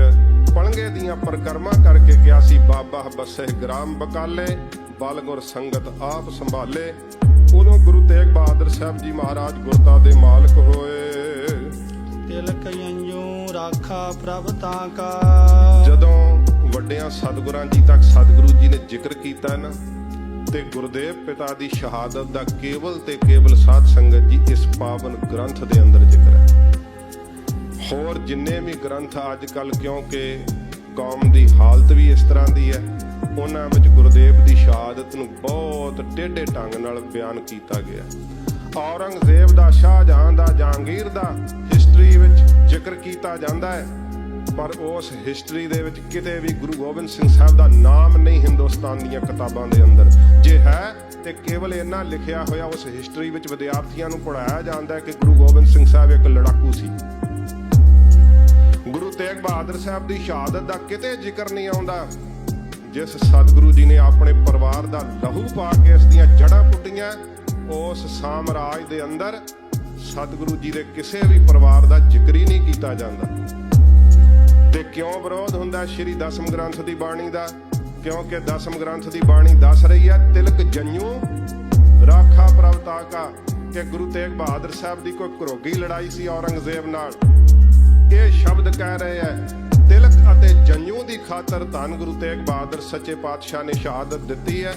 ਪਲੰਗੇ ਦੀਆਂ ਪਰਿਕਰਮਾ ਕਰਕੇ ਕਿਹਾ ਸੀ, ਬਾਬਾ ਬਸੇ ਗ੍ਰਾਮ ਬਕਾਲੇ, ਬਲ ਗੁਰ ਸੰਗਤ ਆਪ ਸੰਭਾਲੇ, ਉਦੋਂ ਗੁਰੂ ਤੇਗ ਬਹਾਦਰ ਸਾਹਿਬ ਜੀ ਮਹਾਰਾਜ ਗੁਰਤਾ ਦੇ ਮਾਲਕ ਹੋਏ। ਤਿਲਕ ਅੰਜੂ ਰਾਖਾ ਪ੍ਰਭ ਤਾਂ ਕਾ। ਜਦੋਂ ਵੱਡਿਆਂ ਸਤਿਗੁਰਾਂ ਜੀ ਤੱਕ ਸਤਿਗੁਰੂ ਜੀ ਨੇ ਜ਼ਿਕਰ ਕੀਤਾ ਨਾ, ਤੇ ਗੁਰਦੇਵ ਪਿਤਾ ਦੀ ਸ਼ਹਾਦਤ ਦਾ ਕੇਵਲ ਤੇ ਕੇਵਲ ਸਾਧ ਸੰਗਤ ਜੀ ਇਸ ਪਾਵਨ ਗ੍ਰੰਥ ਦੇ ਅੰਦਰ ਜ਼ਿਕਰ ਹੈ। ਹੋਰ ਜਿੰਨੇ ਵੀ ਗ੍ਰੰਥ ਅੱਜ ਕੱਲ, ਕਿਉਂਕਿ ਕੌਮ ਦੀ ਹਾਲਤ ਵੀ ਇਸ ਤਰ੍ਹਾਂ ਦੀ ਹੈ, ਉਹਨਾਂ ਵਿੱਚ ਗੁਰਦੇਵ ਦੀ ਸ਼ਹਾਦਤ ਨੂੰ ਬਹੁਤ ਟੇਢੇ ਢੰਗ ਨਾਲ ਬਿਆਨ ਕੀਤਾ ਗਿਆ। ਔਰੰਗਜ਼ੇਬ ਦਾ, ਸ਼ਾਹਜਹਾਂ ਦਾ, ਜਹਾਂਗੀਰ ਦਾ ਹਿਸਟਰੀ ਵਿੱਚ ਜ਼ਿਕਰ ਕੀਤਾ ਜਾਂਦਾ ਹੈ, ਪਰ ਉਸ ਹਿਸਟਰੀ ਦੇ ਵਿੱਚ ਕਿਤੇ ਵੀ ਗੁਰੂ ਗੋਬਿੰਦ ਸਿੰਘ ਸਾਹਿਬ ਦਾ ਨਾਮ ਨਹੀਂ ਹਿੰਦੁਸਤਾਨ ਦੀਆਂ ਕਿਤਾਬਾਂ ਦੇ ਅੰਦਰ। ਜੇ ਹੈ ਤੇ ਕੇਵਲ ਇੰਨਾ ਲਿਖਿਆ ਹੋਇਆ ਉਸ ਹਿਸਟਰੀ ਵਿੱਚ ਵਿਦਿਆਰਥੀਆਂ ਨੂੰ ਪੜ੍ਹਾਇਆ ਜਾਂਦਾ ਹੈ ਕਿ ਗੁਰੂ ਗੋਬਿੰਦ ਸਿੰਘ ਸਾਹਿਬ ਇੱਕ ਲੜਾਕੂ ਸੀ। ਗੁਰੂ ਤੇਗ ਬਹਾਦਰ ਸਾਹਿਬ ਦੀ ਸ਼ਹਾਦਤ ਦਾ ਕਿਤੇ ਜ਼ਿਕਰ ਨਹੀਂ ਆਉਂਦਾ। ਜਿਸ ਸਤਿਗੁਰੂ ਜੀ ਨੇ ਆਪਣੇ ਪਰਿਵਾਰ ਦਾ ਲਹੂ ਪਾ ਕੇ ਇਸ ਦੀਆਂ ਜੜ੍ਹਾਂ ਪੁੱਟੀਆਂ, ਉਸ ਸਾਮਰਾਜ ਦੇ ਅੰਦਰ ਸਤਿਗੁਰੂ ਜੀ ਦੇ ਕਿਸੇ ਵੀ ਪਰਿਵਾਰ ਦਾ ਜ਼ਿਕਰ ਹੀ ਨਹੀਂ ਕੀਤਾ ਜਾਂਦਾ। ਤੇ ਕਿਉਂ ਵਿਰੋਧ ਹੁੰਦਾ ਸ਼੍ਰੀ ਦਸਮ ਗ੍ਰੰਥ ਦੀ ਬਾਣੀ ਦਾ? ਕਿਉਂਕਿ ਦਸਮ ਗ੍ਰੰਥ ਦੀ ਬਾਣੀ ਦੱਸ ਰਹੀ ਹੈ, ਤਿਲਕ ਜੰਯੂ ਰਾਖਾ ਪ੍ਰਭ ਤਾਕਾ, ਕਿ ਗੁਰੂ ਤੇਗ ਬਹਾਦਰ ਸਾਹਿਬ ਦੀ ਕੋਈ ਘਰੋਗੀ ਲੜਾਈ ਸੀ ਔਰੰਗਜ਼ੇਬ ਨਾਲ। ਇਹ ਸ਼ਬਦ ਕਹਿ ਰਹੇ ਹੈ, ਤਿਲਕ ਅਤੇ ਜੰਯੂ ਦੀ ਖਾਤਰ ਧੰਨ ਗੁਰੂ ਤੇਗ ਬਹਾਦਰ ਸੱਚੇ ਪਾਤਸ਼ਾਹ ਨੇ ਸ਼ਹਾਦਤ ਦਿੱਤੀ ਹੈ।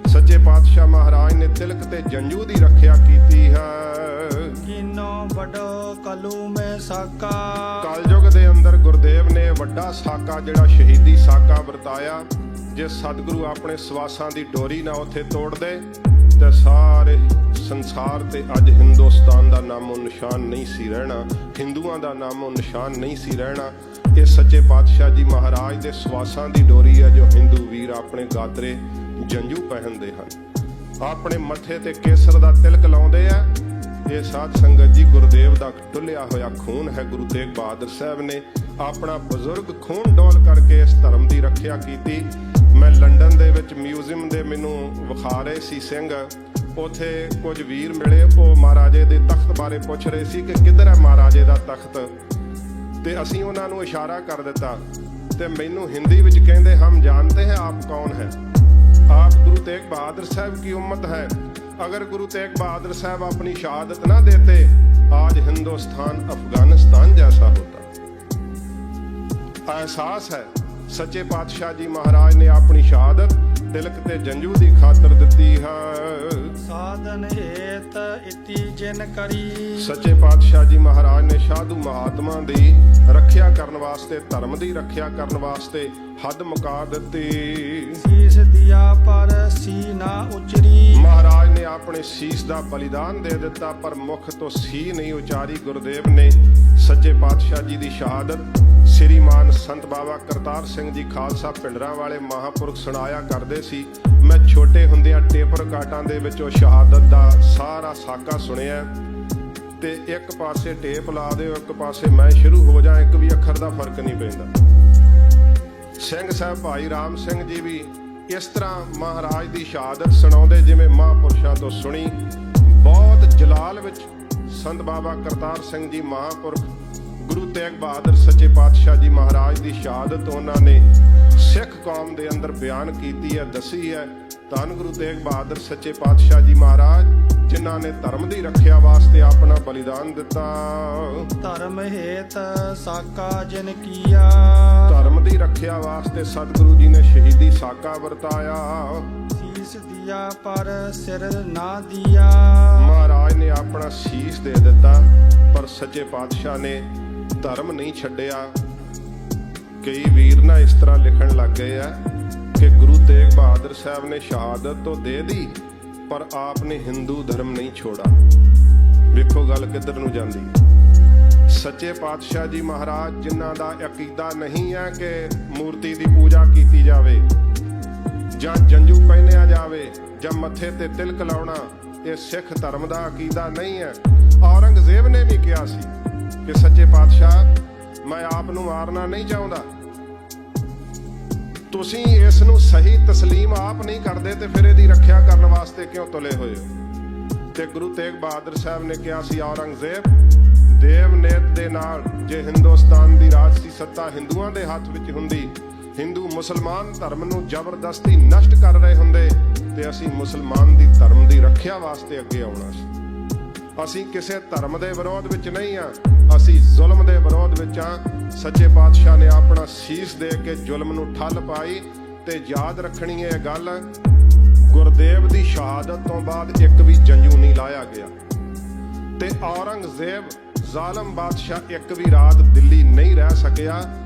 ਸੱਚੇ ਪਾਤਸ਼ਾਹ ਮਹਾਰਾਜ ਨੇ ਤਿਲਕ ਤੇ ਜੰਯੂ ਦੀ ਰੱਖਿਆ ਕੀਤੀ ਹੈ। ਕਿਨੋ ਵੱਡੋ ਕਲੂ ਮੈਂ ਸਾਕਾ। ਕਲਯੁਗ ਦੇ ਅੰਦਰ ਗੁਰਦੇਵ ਨੇ ਵੱਡਾ ਸਾਕਾ, ਜਿਹੜਾ ਸ਼ਹੀਦੀ ਸਾਕਾ ਵਰਤਾਇਆ। ਜੇ ਸਤਿਗੁਰੂ ਆਪਣੇ ਸਵਾਸਾਂ ਦੀ ਡੋਰੀ ਨਾ ਉੱਥੇ ਤੋੜਦੇ ਤੇ ਸਾਰੇ ਸੰਸਾਰ ਤੇ ਅੱਜ ਹਿੰਦੁਸਤਾਨ ਦਾ ਨਾਮੋ ਨਿਸ਼ਾਨ ਨਹੀਂ ਸੀ ਰਹਿਣਾ, ਹਿੰਦੂਆਂ ਦਾ ਨਾਮੋ ਨਿਸ਼ਾਨ ਨਹੀਂ ਸੀ ਰਹਿਣਾ। ਇਹ ਸੱਚੇ ਪਾਤਸ਼ਾਹ ਜੀ ਮਹਾਰਾਜ ਦੇ ਸਵਾਸਾਂ ਦੀ ਡੋਰੀ ਹੈ, ਜੋ ਹਿੰਦੂ ਵੀਰ ਆਪਣੇ ਗਾਤਰੇ ਜੰਝੂ ਪਹਿਨਦੇ ਹਨ, ਆਪਣੇ ਮੱਥੇ ਤੇ ਕੇਸਰ ਦਾ ਤਿਲਕ ਲਾਉਂਦੇ ਆ। ਇਹ ਸਾਧ ਸੰਗਤ ਜੀ ਗੁਰਦੇਵ ਦਾ ਡੁੱਲਿਆ ਹੋਇਆ ਖੂਨ ਹੈ। ਗੁਰੂ ਤੇਗ ਬਹਾਦਰ ਸਾਹਿਬ ਨੇ ਆਪਣਾ ਬਜ਼ੁਰਗ ਖੂਨ ਡੋਲ ਕਰਕੇ ਇਸ ਧਰਮ ਦੀ ਰੱਖਿਆ ਕੀਤੀ। ਮੈਂ ਲੰਡਨ ਦੇ ਵਿੱਚ ਮਿਊਜ਼ੀਅਮ ਦੇ ਮੈਨੂੰ ਵਿਖਾ ਰਹੇ ਸੀ ਸਿੰਘ, ਉੱਥੇ ਕੁਝ ਵੀਰ ਮਿਲੇ, ਉਹ ਮਹਾਰਾਜੇ ਦੇ ਤਖਤ ਬਾਰੇ ਪੁੱਛ ਰਹੇ ਸੀ ਕਿ ਕਿੱਧਰ ਹੈ ਮਹਾਰਾਜੇ ਦਾ ਤਖਤ, ਤੇ ਅਸੀਂ ਉਹਨਾਂ ਨੂੰ ਇਸ਼ਾਰਾ ਕਰ ਦਿੱਤਾ ਤੇ ਮੈਨੂੰ ਹਿੰਦੀ ਵਿੱਚ ਕਹਿੰਦੇ, ਹਮ ਜਾਣਤੇ हैं आप कौन है, आप गुरु तेग बहादुर साहब की उम्मत है। अगर गुरु तेग बहादुर साहब अपनी शहादत ना देते, आज हिंदुस्तान अफगानिस्तान जैसा होता। एहसास है सच्चे पातशाह जी महाराज ने अपनी शहादत तिलक ते जंजू दी खातर दिती है। साधन हेत इति जिन करी। सच्चे पातशाह जी महाराज ने साधु महात्मा दी ਰੱਖਿਆ ਕਰਨ ਵਾਸਤੇ, ਧਰਮ ਦੀ ਰੱਖਿਆ ਕਰਨ ਵਾਸਤੇ ਹੱਦ ਮੁਕਾ ਦਿੱਤੀ। ਸੀਸ ਦਿਆ ਪਰ ਸੀ ਨਾ ਉਚਰੀ। ਮਹਾਰਾਜ ਨੇ ਆਪਣੇ ਸੀਸ ਦਾ ਬਲੀਦਾਨ ਦੇ ਦਿੱਤਾ, ਪਰ ਮੁਖ ਤੋਂ ਸੀ ਨਹੀਂ ਉਚਾਰੀ। ਗੁਰਦੇਵ ਨੇ ਸੱਚੇ ਪਾਤਸ਼ਾਹ ਜੀ ਦੀ ਸ਼ਹਾਦਤ ਸ੍ਰੀਮਾਨ ਸੰਤ ਬਾਬਾ ਕਰਤਾਰ ਸਿੰਘ ਜੀ ਖਾਲਸਾ ਪਿੰਡਰਾਂ ਵਾਲੇ ਮਹਾਂਪੁਰਖ ਸੁਣਾਇਆ ਕਰਦੇ ਸੀ। ਮੈਂ ਛੋਟੇ ਹੁੰਦਿਆਂ ਟੇਪ ਰਿਕਾਰਡਾਂ ਦੇ ਵਿੱਚ ਉਹ ਸ਼ਹਾਦਤ ਦਾ ਸਾਰਾ ਸਾਕਾ ਸੁਣਿਆ, ਤੇ ਇੱਕ ਪਾਸੇ ਟੇਪ ਲਾ ਦਿਓ, ਇੱਕ ਪਾਸੇ ਮੈਂ ਸ਼ੁਰੂ ਹੋ ਜਾ, ਇੱਕ ਵੀ ਅੱਖਰ ਦਾ ਫਰਕ ਨਹੀਂ ਪੈਂਦਾ। ਸਿੰਘ ਸਾਹਿਬ ਭਾਈ ਰਾਮ ਸਿੰਘ ਜੀ ਵੀ ਇਸ ਤਰ੍ਹਾਂ ਮਹਾਰਾਜ ਦੀ ਸ਼ਹਾਦਤ ਸੁਣਾਉਂਦੇ ਜਿਵੇਂ ਮਹਾਂਪੁਰਸ਼ਾਂ ਤੋਂ ਸੁਣੀ। ਬਹੁਤ ਜਲਾਲ ਵਿੱਚ ਸੰਤ ਬਾਬਾ ਕਰਤਾਰ ਸਿੰਘ ਜੀ ਮਹਾਂਪੁਰਖ ਗੁਰੂ ਤੇਗ ਬਹਾਦਰ ਸੱਚੇ ਪਾਤਸ਼ਾਹ ਜੀ ਮਹਾਰਾਜ ਦੀ ਸ਼ਹਾਦਤ ਉਹਨਾਂ ਨੇ ਸਿੱਖ ਕੌਮ ਦੇ ਅੰਦਰ ਬਿਆਨ ਕੀਤੀ ਹੈ, ਦੱਸੀ ਹੈ। ਧੰਨ ਗੁਰੂ ਤੇਗ ਬਹਾਦਰ ਸੱਚੇ ਪਾਤਸ਼ਾਹ ਜੀ ਮਹਾਰਾਜ ਜਿਨ੍ਹਾਂ ਨੇ ਧਰਮ ਦੀ ਰੱਖਿਆ ਵਾਸਤੇ ਆਪਣਾ ਬਲੀਦਾਨ ਦਿੱਤਾ। ਧਰਮ ਹੇਤ ਸਾਕਾ ਜਿਨ ਕੀਆ। ਧਰਮ ਦੀ ਰੱਖਿਆ ਵਾਸਤੇ ਸਤਿਗੁਰੂ ਜੀ ਨੇ ਸ਼ਹੀਦੀ ਸਾਕਾ ਵਰਤਾਇਆ। ਸੀਸ ਦਿਆ ਪਰ ਸਿਰ ਨਾ ਦਿਆ। ਮਹਾਰਾਜ ਨੇ ਆਪਣਾ ਸੀਸ ਦੇ ਦਿੱਤਾ, ਪਰ ਸੱਚੇ ਪਾਤਸ਼ਾਹ ਨੇ ਧਰਮ ਨਹੀਂ ਛੱਡਿਆ। ਕਈ ਵੀਰ ਨਾ ਇਸ ਤਰ੍ਹਾਂ ਲਿਖਣ ਲੱਗ ਗਏ ਆ ਕਿ ਗੁਰੂ ਤੇਗ ਬਹਾਦਰ ਸਾਹਿਬ ਨੇ ਸ਼ਹਾਦਤ तो दे दी, पर आपने हिंदू धर्म नहीं छोड़ा। ਵੇਖੋ ਗੱਲ ਕਿੱਧਰ ਨੂੰ ਜਾਂਦੀ। ਸੱਚੇ ਪਾਤਸ਼ਾਹ ਜੀ ਮਹਾਰਾਜ ਜਿਨ੍ਹਾਂ ਦਾ ਅਕੀਦਾ ਨਹੀਂ ਹੈ ਕਿ ਮੂਰਤੀ ਦੀ ਪੂਜਾ ਕੀਤੀ ਜਾਵੇ ਜਾਂ ਜੰਝੂ ਪਹਿਨਿਆ ਜਾਵੇ ਜਾਂ ਮੱਥੇ ਤੇ ਤਿਲਕ ਲਾਉਣਾ, ਇਹ ਸਿੱਖ ਧਰਮ ਦਾ ਅਕੀਦਾ ਨਹੀਂ ਹੈ। ਔਰੰਗਜ਼ੇਬ ਨੇ ਵੀ ਕਿਹਾ ਸੀ ਕਿ ਸੱਚੇ ਪਾਤਸ਼ਾਹ ਮੈਂ ਆਪ ਨੂੰ ਮਾਰਨਾ ਨਹੀਂ ਚਾਹੁੰਦਾ, ਤੁਸੀਂ ਇਸ ਨੂੰ ਸਹੀ ਤਸਲੀਮ ਆਪ ਨਹੀਂ ਕਰਦੇ ਤੇ ਫਿਰ ਇਹਦੀ ਰੱਖਿਆ ਕਰਨ ਵਾਸਤੇ ਕਿਉਂ ਤੁਲੇ ਹੋਏ ਹੋ। ਤੇ ਗੁਰੂ ਤੇਗ ਬਹਾਦਰ ਸਾਹਿਬ ਨੇ ਕਿਹਾ ਸੀ ਔਰੰਗਜ਼ੇਬ, ਦੇਵਨੇਤ ਦੇ ਨਾਲ ਜੇ ਹਿੰਦੁਸਤਾਨ ਦੀ ਰਾਜਸੀ ਸੱਤਾ ਹਿੰਦੂਆਂ ਦੇ ਹੱਥ ਵਿੱਚ ਹੁੰਦੀ, ਹਿੰਦੂ ਮੁਸਲਮਾਨ ਧਰਮ ਨੂੰ ਜ਼ਬਰਦਸਤੀ ਨਸ਼ਟ ਕਰ ਰਹੇ ਹੁੰਦੇ ਤੇ ਅਸੀਂ ਮੁਸਲਮਾਨ ਦੀ ਧਰਮ ਦੀ ਰੱਖਿਆ ਵਾਸਤੇ ਅੱਗੇ ਆਉਣਾ ਸੀ। ਅਸੀਂ ਕਿਸੇ ਧਰਮ ਦੇ ਵਿਰੋਧ ਵਿੱਚ ਨਹੀਂ ਆ, ਅਸੀਂ ਜ਼ੁਲਮ ਦੇ ਵਿਰੋਧ ਵਿੱਚ ਆ। ਸੱਚੇ ਪਾਤਸ਼ਾਹ ਨੇ ਆਪਣਾ ਸੀਸ ਦੇ ਕੇ ਜ਼ੁਲਮ ਨੂੰ ਠੱਲ ਪਾਈ। ਤੇ ਯਾਦ ਰੱਖਣੀ ਇਹ ਗੱਲ, ਗੁਰਦੇਵ ਦੀ ਸ਼ਹਾਦਤ ਤੋਂ ਬਾਅਦ ਇੱਕ ਵੀ ਜੰਝੂ ਨਹੀਂ ਲਾਇਆ ਗਿਆ ਤੇ ਔਰੰਗਜ਼ੇਬ ਜ਼ਾਲਮ ਬਾਦਸ਼ਾਹ ਇੱਕ ਵੀ ਰਾਤ ਦਿੱਲੀ ਨਹੀਂ ਰਹਿ ਸਕਿਆ।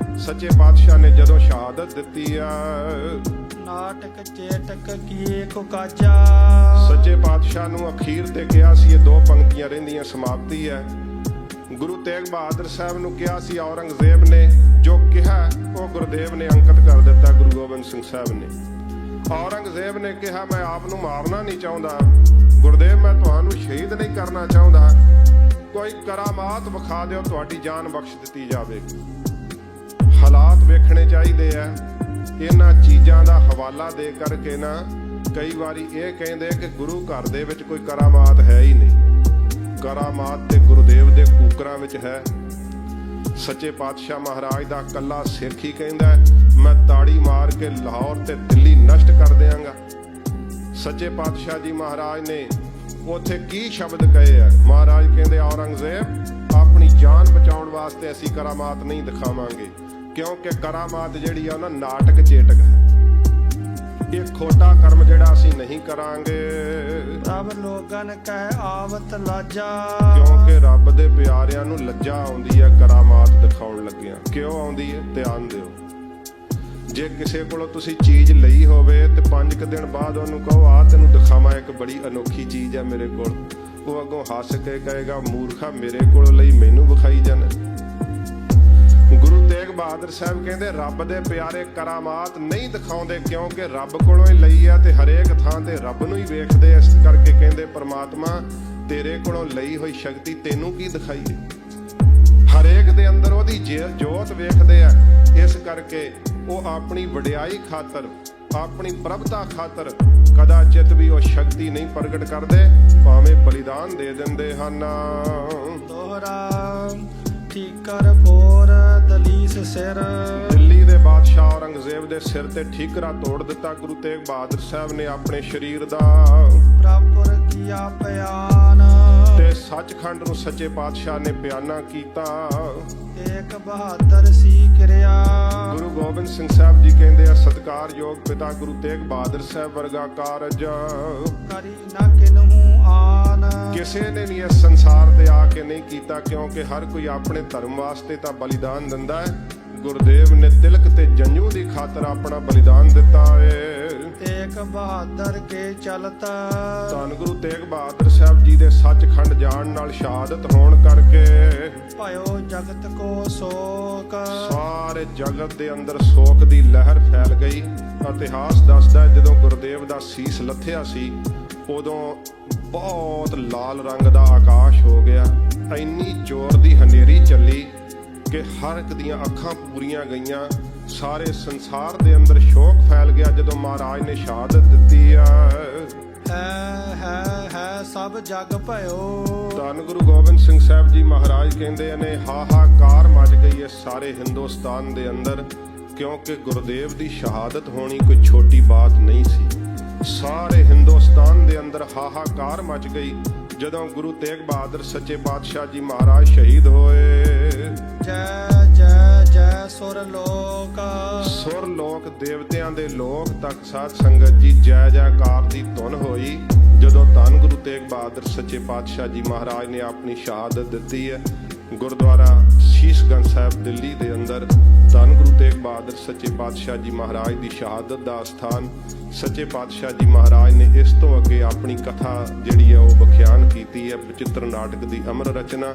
ਸੱਚੇ ਪਾਤਸ਼ਾਹ ਨੇ ਜਦੋਂ ਸ਼ਹਾਦਤ ਦਿੱਤੀ ਆ, ਨਾਟਕ ਚੇਟਕ ਕੀਏ ਕੋ ਕਾਜਾ। ਸੱਚੇ ਪਾਤਸ਼ਾਹ ਨੂੰ ਅਖੀਰ ਤੇ ਕਿਹਾ ਸੀ, ਇਹ ਦੋ ਪੰਕਤੀਆਂ ਰਹਿੰਦੀਆਂ ਸਮਾਪਤੀ ਹੈ। ਗੁਰੂ ਤੇਗ ਬਹਾਦਰ ਸਾਹਿਬ ਨੂੰ ਕਿਹਾ ਸੀ ਔਰੰਗਜ਼ੇਬ ਨੇ, ਜੋ ਕਿਹਾ ਉਹ ਗੁਰਦੇਵ ਨੇ ਅੰਕਿਤ ਕਰ ਦਿੱਤਾ ਗੁਰੂ ਗੋਬਿੰਦ ਸਿੰਘ ਸਾਹਿਬ ਨੇ। ਔਰੰਗਜ਼ੇਬ ਨੇ ਕਿਹਾ ਮੈਂ ਆਪ ਨੂੰ ਮਾਰਨਾ ਨਹੀਂ ਚਾਹੁੰਦਾ, ਗੁਰਦੇਵ ਮੈਂ ਤੁਹਾਨੂੰ ਸ਼ਹੀਦ ਨਹੀਂ ਕਰਨਾ ਚਾਹੁੰਦਾ, ਕੋਈ ਕਰਾਮਾਤ ਵਿਖਾ ਦਿਓ, ਤੁਹਾਡੀ ਜਾਨ ਬਖਸ਼ ਦਿੱਤੀ ਜਾਵੇ। ਹਾਲਾਤ ਵੇਖਣੇ ਚਾਹੀਦੇ ਆ। ਇਹਨਾਂ ਚੀਜ਼ਾਂ ਦਾ ਹਵਾਲਾ ਦੇ ਕਰਕੇ ਨਾ ਕਈ ਵਾਰੀ ਇਹ ਕਹਿੰਦੇ ਕਿ ਗੁਰੂ ਘਰ ਦੇ ਵਿੱਚ ਕੋਈ ਕਰਾਮਾਤ ਹੈ ਹੀ ਨਹੀਂ। ਕਰਾਮਾਤ ਤੇ ਗੁਰਦੇਵ ਦੇ ਕੂਕਰਾਂ ਵਿੱਚ ਹੈ। ਸੱਚੇ ਪਾਤਸ਼ਾਹ ਮਹਾਰਾਜ ਦਾ ਕੱਲਾ ਸਿੱਖ ਹੀ ਕਹਿੰਦਾ ਮੈਂ ਤਾੜੀ ਮਾਰ ਕੇ ਲਾਹੌਰ ਤੇ ਦਿੱਲੀ ਨਸ਼ਟ ਕਰ ਦਿਆਂਗਾ। ਸੱਚੇ ਪਾਤਸ਼ਾਹ ਜੀ ਮਹਾਰਾਜ ਨੇ ਉੱਥੇ ਕੀ ਸ਼ਬਦ ਕਹੇ ਆ? ਮਹਾਰਾਜ ਕਹਿੰਦੇ ਔਰੰਗਜ਼ੇਬ ਆਪਣੀ ਜਾਨ ਬਚਾਉਣ ਵਾਸਤੇ ਅਸੀਂ ਕਰਾਮਾਤ ਨਹੀਂ ਦਿਖਾਵਾਂਗੇ, ਕਿਉਂਕਿ ਕਰਾਮਾਤ ਜਿਹੜੀ ਆ ਨਾ ਨਾਟਕ ਚੇਟਕ ਹੈ। ਇਹ ਖੋਟਾ ਕਰਮ ਜਿਹੜਾ ਅਸੀਂ ਨਹੀਂ ਕਰਾਂਗੇ। ਪ੍ਰਭ ਲੋਗਨ ਕਹਿ ਆਵਤ ਲਾਜਾ, ਕਿਉਂਕਿ ਰੱਬ ਦੇ ਪਿਆਰਿਆਂ ਨੂੰ ਲੱਜਾ ਆਉਂਦੀ ਹੈ ਕਰਾਮਾਤ ਦਿਖਾਉਣ ਲੱਗਿਆਂ। ਕਿਉਂ ਆਉਂਦੀ ਹੈ? ਧਿਆਨ ਦਿਓ। ਜੇ ਕਿਸੇ ਕੋਲੋਂ ਤੁਸੀਂ ਚੀਜ਼ ਲਈ ਹੋਵੇ ਤੇ 5 ਕੁ ਦਿਨ ਬਾਅਦ ਉਹਨੂੰ ਕਹੋ ਆ ਤੈਨੂੰ ਦਿਖਾਵਾਂ ਇੱਕ ਬੜੀ ਅਨੋਖੀ ਚੀਜ਼ ਹੈ ਮੇਰੇ ਕੋਲ, ਉਹ ਅੱਗੋਂ ਹੱਸ ਕੇ ਕਹੇਗਾ ਮੂਰਖਾ ਮੇਰੇ ਕੋਲ ਲਈ ਮੈਨੂੰ ਵਿਖਾਈ ਜਾਣਾ। ਗੁਰੂ ਤੇਗ ਬਹਾਦਰ ਸਾਹਿਬ ਕਹਿੰਦੇ ਰੱਬ ਦੇ ਪਿਆਰੇ ਕਰਾਮਾਤ ਨਹੀਂ ਦਿਖਾਉਂਦੇ, ਕਿਉਂਕਿ ਰੱਬ ਕੋਲੋਂ ਹੀ ਲਈ ਆ ਤੇ ਹਰੇਕ ਥਾਂ ਤੇ ਰੱਬ ਨੂੰ ਹੀ ਵੇਖਦੇ। ਇਸ ਕਰਕੇ ਕਹਿੰਦੇ ਪ੍ਰਮਾਤਮਾ ਤੇਰੇ ਕੋਲੋਂ ਲਈ ਹੋਈ ਸ਼ਕਤੀ ਤੈਨੂੰ ਕੀ ਦਿਖਾਈਏ। ਹਰੇਕ ਦੇ ਅੰਦਰ ਉਹਦੀ ਜੋਤ ਵੇਖਦੇ ਆ। ਇਸ ਕਰਕੇ ਉਹ ਆਪਣੀ ਵਡਿਆਈ ਖਾਤਰ, ਆਪਣੀ ਪ੍ਰਭਤਾ ਖਾਤਰ ਕਦਾਚਿਤ ਵੀ ਉਹ ਸ਼ਕਤੀ ਨਹੀਂ ਪ੍ਰਗਟ ਕਰਦੇ, ਭਾਵੇਂ ਬਲੀਦਾਨ ਦੇ ਦਿੰਦੇ ਹਨ। ਦੋਹਰਾ ਠੀਕਰ ਫੋਰ ਦਲੀਸ ਸਿਰ, ਦਿੱਲੀ ਦੇ ਬਾਦਸ਼ਾਹ ਔਰੰਗਜ਼ੇਬ ਦੇ ਸਿਰ ਤੇ ਠੀਕਰਾ ਤੋੜ ਦਿੱਤਾ ਗੁਰੂ ਤੇਗ ਬਹਾਦਰ ਸਾਹਿਬ ਨੇ ਆਪਣੇ ਸਰੀਰ ਦਾ। ਪ੍ਰਭੁਰ ਕੀਆ ਪਿਆਨ, ਤੇ ਸੱਚਖੰਡ ਨੂੰ ਸੱਚੇ ਪਾਤਸ਼ਾਹ ਨੇ ਬਿਆਨਾ ਕੀਤਾ। ਏਕ ਬਹਾਦਰ ਸੀ ਕਿਰਿਆ, ਗੁਰੂ ਗੋਬਿੰਦ ਸਿੰਘ ਸਾਹਿਬ ਜੀ ਕਹਿੰਦੇ ਆ ਸਤਿਕਾਰਯੋਗ ਪਿਤਾ ਗੁਰੂ ਤੇਗ ਬਹਾਦਰ ਸਾਹਿਬ ਵਰਗਾ ਕਾਰਜ ਕਰੀ ਨਾ ਕਿਨਹੂ ਆਨ, ਕਿਸੇ ਨੇ ਵੀ ਇਸ ਸੰਸਾਰ ਤੇ ਆ ਕੇ ਨਹੀਂ ਕੀਤਾ, ਕਿਉਂਕਿ ਹਰ ਕੋਈ ਆਪਣੇ ਧਰਮ ਵਾਸਤੇ ਤਾਂ ਬਲੀਦਾਨ ਦਿੰਦਾ ਹੈ। ਗੁਰਦੇਵ ਨੇ ਤਿਲਕ ਤੇ ਜੰਝੂ ਦੀ ਖਾਤਰ ਆਪਣਾ ਬਲੀਦਾਨ ਦਿੱਤਾ ਏ। ਏਕ ਬਹਾਦਰ ਕੇ ਚਲਤ, ਧੰਨ ਗੁਰੂ ਤੇਗ ਬਹਾਦਰ ਸਾਹਿਬ ਜੀ ਦੇ ਸੱਚਖੰਡ ਜਾਣ ਨਾਲ ਸ਼ਹਾਦਤ ਹੋਣ ਕਰਕੇ ਭਇਓ ਜਗਤ ਕੋ ਸੋਕ, ਸਾਰੇ ਜਗਤ ਦੇ ਅੰਦਰ ਸੋਕ ਦੀ ਲਹਿਰ ਫੈਲ ਗਈ। ਇਤਿਹਾਸ ਦੱਸਦਾ ਜਦੋਂ ਗੁਰਦੇਵ ਦਾ ਸੀਸ ਲੱਥਿਆ ਸੀ ਉਦੋਂ ਬਹੁਤ ਲਾਲ ਰੰਗ ਦਾ ਆਕਾਸ਼ ਹੋ ਗਿਆ। ਇੰਨੀ ਜ਼ੋਰ ਦੀ ਹਨੇਰੀ ਚੱਲੀ ਕਿ ਹਰ ਇੱਕ ਦੀਆਂ ਅੱਖਾਂ ਪੂਰੀਆਂ ਗਈਆਂ। ਸਾਰੇ ਸੰਸਾਰ ਦੇ ਅੰਦਰ ਸ਼ੋਕ ਫੈਲ ਗਿਆ ਜਦੋਂ ਮਹਾਰਾਜ ਨੇ ਸ਼ਹਾਦਤ ਦਿੱਤੀ ਆ। ਹੈ ਸਭ ਜਗ ਭਇਓ, ਧੰਨ ਗੁਰੂ ਗੋਬਿੰਦ ਸਿੰਘ ਸਾਹਿਬ ਜੀ ਮਹਾਰਾਜ ਕਹਿੰਦੇ ਨੇ ਹਾਹਾਕਾਰ ਮਚ ਗਈ ਹੈ ਸਾਰੇ ਹਿੰਦੁਸਤਾਨ ਦੇ ਅੰਦਰ, ਕਿਉਂਕਿ ਗੁਰਦੇਵ ਦੀ ਸ਼ਹਾਦਤ ਹੋਣੀ ਕੋਈ ਛੋਟੀ ਬਾਤ ਨਹੀਂ ਸੀ। ਸਾਰੇ ਹਿੰਦੁਸਤਾਨ ਦੇ ਅੰਦਰ ਹਾਹਾਕਾਰ ਮਚ ਗਈ ਜਦੋਂ ਗੁਰੂ ਤੇਗ ਬਹਾਦਰ ਸੱਚੇ ਪਾਤਸ਼ਾਹ ਜੀ ਮਹਾਰਾਜ ਸ਼ਹੀਦ ਹੋਏ। ਜੈ ਜੈ ਜੈ ਸੁਰ ਲੋਕ, ਸੁਰ ਲੋਕ ਦੇਵਤਿਆਂ ਦੇ ਲੋਕ ਤੱਕ ਸਾਧ ਸੰਗਤ ਜੀ ਜੈ ਜੈਕਾਰ ਦੀ ਧੁਨ ਹੋਈ ਜਦੋਂ ਧੰਨ ਗੁਰੂ ਤੇਗ ਬਹਾਦਰ ਸੱਚੇ ਪਾਤਸ਼ਾਹ ਜੀ ਮਹਾਰਾਜ ਨੇ ਆਪਣੀ ਸ਼ਹਾਦਤ ਦਿੱਤੀ ਹੈ। ਗੁਰਦੁਆਰਾ ਸ਼ੀਸ਼ਗੰਜ ਸਾਹਿਬ ਦਿੱਲੀ ਦੇ ਅੰਦਰ ਧੰਨ ਗੁਰੂ ਤੇਗ ਬਹਾਦਰ ਸੱਚੇ ਪਾਤਸ਼ਾਹ ਜੀ ਮਹਾਰਾਜ ਦੀ ਸ਼ਹਾਦਤ ਦਾ ਸਥਾਨ। ਸੱਚੇ ਪਾਤਸ਼ਾਹ ਜੀ ਮਹਾਰਾਜ ਨੇ ਇਸ ਤੋਂ ਅੱਗੇ ਆਪਣੀ ਕਥਾ ਜਿਹੜੀ ਹੈ ਉਹ ਵਿਖਿਆਨ ਕੀਤੀ ਹੈ। ਬਚਿੱਤਰ ਨਾਟਕ ਦੀ ਅਮਰ ਰਚਨਾ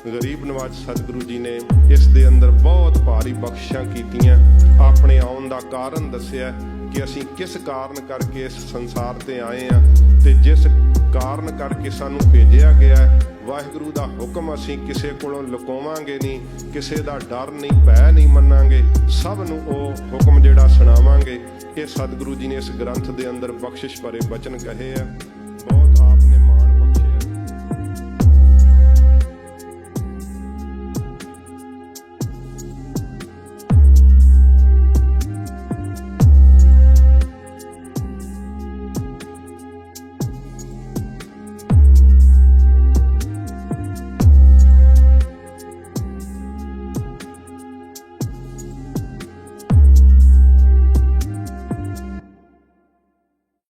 ਗਰੀਬ ਨਵਾਜ ਸਤਿਗੁਰੂ ਜੀ ਨੇ ਇਸ ਦੇ ਅੰਦਰ ਬਹੁਤ ਭਾਰੀ ਬਖਸ਼ਿਸ਼ਾਂ ਕੀਤੀਆਂ, ਆਪਣੇ ਆਉਣ ਦਾ ਕਾਰਨ ਦੱਸਿਆ ਕਿ ਅਸੀਂ ਕਿਸ ਕਾਰਨ ਕਰਕੇ ਇਸ ਸੰਸਾਰ ਤੇ ਆਏ ਹਾਂ ਤੇ ਜਿਸ ਕਾਰਨ ਕਰਕੇ ਸਾਨੂੰ ਭੇਜਿਆ ਗਿਆ ਹੈ। ਵਾਹਿਗੁਰੂ ਦਾ ਹੁਕਮ ਅਸੀਂ ਕਿਸੇ ਕੋਲੋਂ ਲੁਕਾਵਾਂਗੇ ਨਹੀਂ, ਕਿਸੇ ਦਾ ਡਰ ਨਹੀਂ, ਭੈ ਨਹੀਂ ਮੰਨਾਂਗੇ, ਸਭ ਨੂੰ ਉਹ ਹੁਕਮ ਜਿਹੜਾ ਸੁਣਾਵਾਂਗੇ। ਇਹ ਸਤਿਗੁਰੂ ਜੀ ਨੇ ਇਸ ਗ੍ਰੰਥ ਦੇ ਅੰਦਰ ਬਖਸ਼ਿਸ਼ ਭਰੇ ਬਚਨ ਕਹੇ ਆ।